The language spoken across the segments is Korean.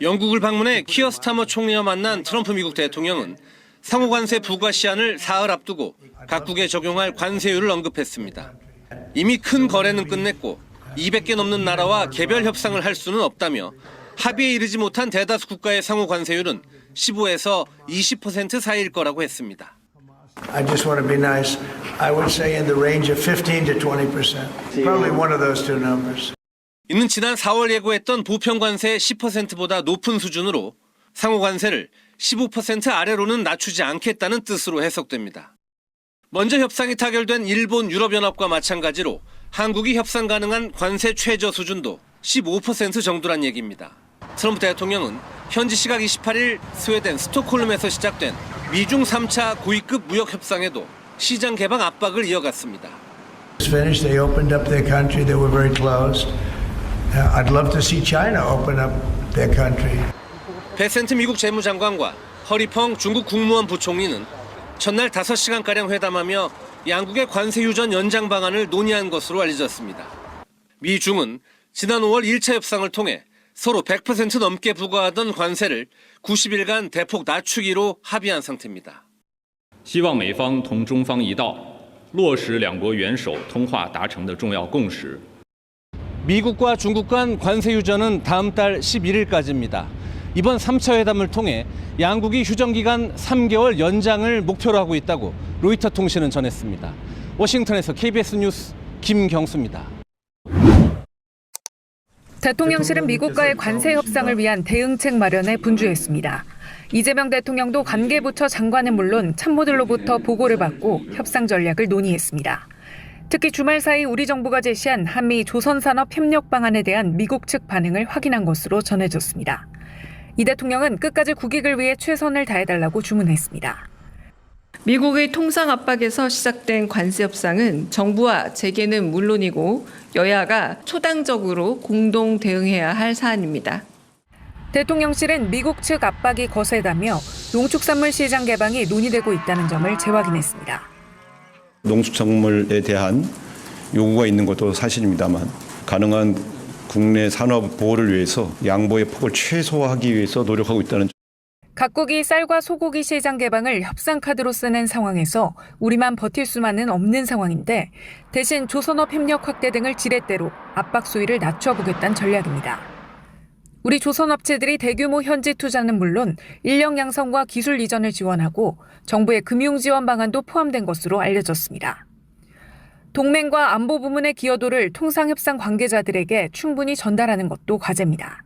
영국을 방문해 키어 스타머 총리와 만난 트럼프 미국 대통령은 상호관세 부과 시한을 사흘 앞두고 각국에 적용할 관세율을 언급했습니다. 이미 큰 거래는 끝냈고 200개 넘는 나라와 개별 협상을 할 수는 없다며 합의에 이르지 못한 대다수 국가의 상호관세율은 15에서 20% 사이일 거라고 했습니다. I just want to be nice. I would say in the range of 15 to 20%. Probably one of those two numbers. 이는 지난 4월 예고했던 보편관세 10%보다 높은 수준으로 상호관세를 15% 아래로는 낮추지 않겠다는 뜻으로 해석됩니다. 먼저 협상이 타결된 일본 유럽연합과 마찬가지로 한국이 협상 가능한 관세 최저 수준도 15% 정도란 얘기입니다. 트럼프 대통령은 현지 시각 28일 스웨덴 스톡홀름에서 시작된 미중 3차 고위급 무역 협상에도 시장 개방 압박을 이어갔습니다. Finished. They opened up their country. They were very closed. I'd love to see China open up their country. 베센트 미국 재무장관과 허리펑 중국 국무원 부총리는 첫날 5시간가량 회담하며 양국의 관세 유전 연장 방안을 논의한 것으로 알려졌습니다. 미중은 지난 5월 1차 협상을 통해 서로 100% 넘게 부과하던 관세를 90일간 대폭 낮추기로 합의한 상태입니다. 希望美方同中方一道，落实两国元首通话达成的重要共识。 미국과 중국 간 관세 유전은 다음 달 11일까지입니다. 이번 3차 회담을 통해 양국이 휴전 기간 3개월 연장을 목표로 하고 있다고 로이터 통신은 전했습니다. 워싱턴에서 KBS 뉴스 김경수입니다. 대통령실은 미국과의 관세 협상을 위한 대응책 마련에 분주했습니다. 이재명 대통령도 관계부처 장관은 물론 참모들로부터 보고를 받고 협상 전략을 논의했습니다. 특히 주말 사이 우리 정부가 제시한 한미 조선산업 협력 방안에 대한 미국 측 반응을 확인한 것으로 전해졌습니다. 이 대통령은 끝까지 국익을 위해 최선을 다해달라고 주문했습니다. 미국의 통상 압박에서 시작된 관세 협상은 정부와 재계는 물론이고 여야가 초당적으로 공동 대응해야 할 사안입니다. 대통령실은 미국 측 압박이 거세다며 농축산물 시장 개방이 논의되고 있다는 점을 재확인했습니다. 농축산물에 대한 요구가 있는 것도 사실입니다만 가능한 국내 산업 보호를 위해서 양보의 폭을 최소화하기 위해서 노력하고 있다는. 각국이 쌀과 소고기 시장 개방을 협상 카드로 쓰는 상황에서 우리만 버틸 수만은 없는 상황인데 대신 조선업 협력 확대 등을 지렛대로 압박 수위를 낮춰보겠다는 전략입니다. 우리 조선업체들이 대규모 현지 투자는 물론 인력 양성과 기술 이전을 지원하고 정부의 금융 지원 방안도 포함된 것으로 알려졌습니다. 동맹과 안보 부문의 기여도를 통상협상 관계자들에게 충분히 전달하는 것도 과제입니다.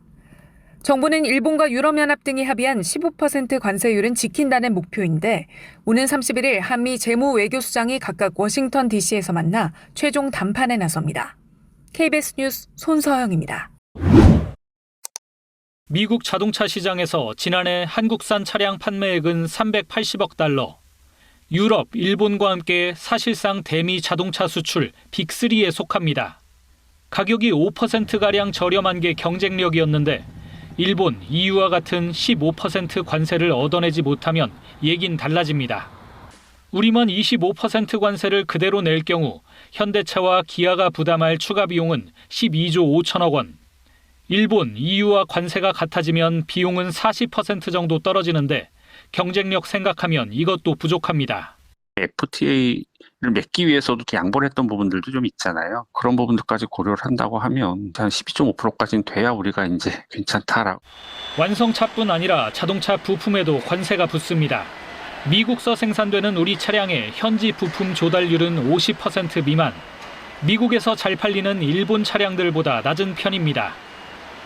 정부는 일본과 유럽연합 등이 합의한 15% 관세율은 지킨다는 목표인데 오는 31일 한미 재무 외교수장이 각각 워싱턴 DC에서 만나 최종談判에 나섭니다. KBS 뉴스 손서영입니다. 미국 자동차 시장에서 지난해 한국산 차량 판매액은 380억 달러, 유럽, 일본과 함께 사실상 대미 자동차 수출 빅3에 속합니다. 가격이 5%가량 저렴한 게 경쟁력이었는데 일본, EU와 같은 15% 관세를 얻어내지 못하면 얘긴 달라집니다. 우리만 25% 관세를 그대로 낼 경우 현대차와 기아가 부담할 추가 비용은 12조 5천억 원. 일본, EU와 관세가 같아지면 비용은 40% 정도 떨어지는데 경쟁력 생각하면 이것도 부족합니다. FTA를 맺기 위해서도 양보를 했던 부분들도 좀 있잖아요. 그런 부분들까지 고려를 한다고 하면 한 12.5%까지는 돼야 우리가 이제 괜찮다라고. 완성차뿐 아니라 자동차 부품에도 관세가 붙습니다. 미국서 생산되는 우리 차량의 현지 부품 조달률은 50% 미만. 미국에서 잘 팔리는 일본 차량들보다 낮은 편입니다.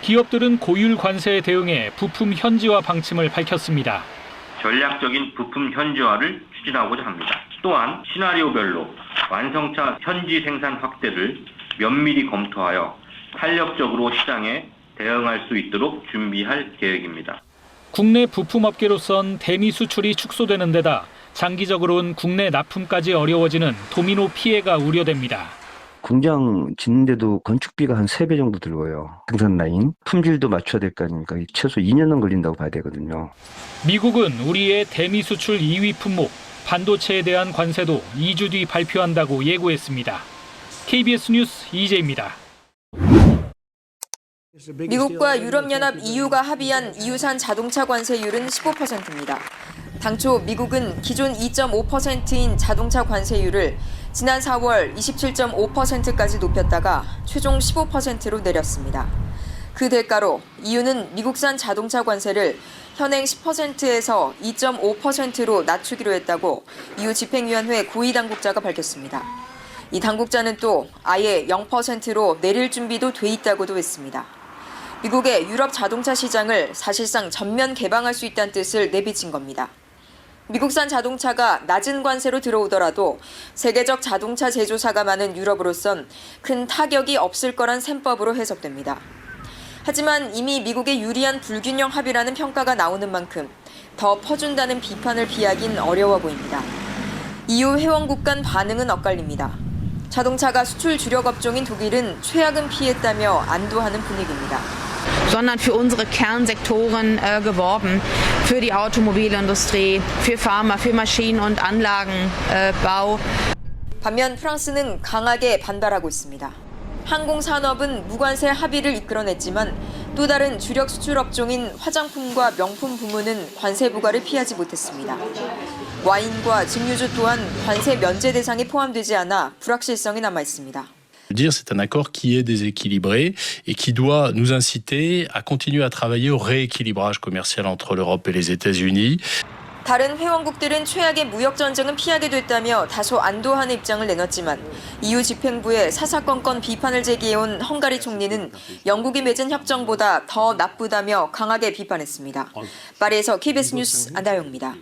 기업들은 고율 관세에 대응해 부품 현지화 방침을 밝혔습니다. 전략적인 부품 현지화를 추진하고자 합니다. 또한 시나리오별로 완성차 현지 생산 확대를 면밀히 검토하여 탄력적으로 시장에 대응할 수 있도록 준비할 계획입니다. 국내 부품업계로선 대미 수출이 축소되는 데다 장기적으로는 국내 납품까지 어려워지는 도미노 피해가 우려됩니다. 공장 짓는데도 건축비가 한 3배 정도 들고요. 생산 라인, 품질도 맞춰야 될 거 아닙니까? 최소 2년은 걸린다고 봐야 되거든요. 미국은 우리의 대미 수출 2위 품목, 반도체에 대한 관세도 2주 뒤 발표한다고 예고했습니다. KBS 뉴스 이재입니다. 미국과 유럽연합 EU가 합의한 EU산 자동차 관세율은 15%입니다. 당초 미국은 기존 2.5%인 자동차 관세율을 지난 4월 27.5%까지 높였다가 최종 15%로 내렸습니다. 그 대가로 EU는 미국산 자동차 관세를 현행 10%에서 2.5%로 낮추기로 했다고 EU 집행위원회 고위 당국자가 밝혔습니다. 이 당국자는 또 아예 0%로 내릴 준비도 돼 있다고도 했습니다. 미국의 유럽 자동차 시장을 사실상 전면 개방할 수 있다는 뜻을 내비친 겁니다. 미국산 자동차가 낮은 관세로 들어오더라도 세계적 자동차 제조사가 많은 유럽으로선 큰 타격이 없을 거란 셈법으로 해석됩니다. 하지만 이미 미국의 유리한 불균형 합의라는 평가가 나오는 만큼 더 퍼준다는 비판을 피하긴 어려워 보입니다. EU 회원국 간 반응은 엇갈립니다. 자동차가 수출 주력 업종인 독일은 최악은 피했다며 안도하는 분위기입니다. sondern für unsere Kernsektoren geworben, für die Automobilindustrie, für Pharma, für Maschinen- und Anlagenbau. 반면 프랑스는 강하게 반발하고 있습니다. 항공산업은 무관세 합의를 이끌어냈지만 또 다른 주력 수출 업종인 화장품과 명품 부문은 관세 부과를 피하지 못했습니다. 와인과 증류주 또한 관세 면제 대상에 포함되지 않아 불확실성이 남아 있습니다. C'est un accord qui est déséquilibré et qui doit nous inciter à continuer à travailler au rééquilibrage commercial entre l'Europe et les États-Unis. 다른 회원국들은 최악의 무역 전쟁은 피하게 됐다며 다소 안도하는 입장을 내놨지만 EU 집행부의 사사건건 비판을 제기해온 헝가리 총리는 영국이 맺은 협정보다 더 나쁘다며 강하게 비판했습니다. 파리에서 KBS 뉴스 안다영입니다.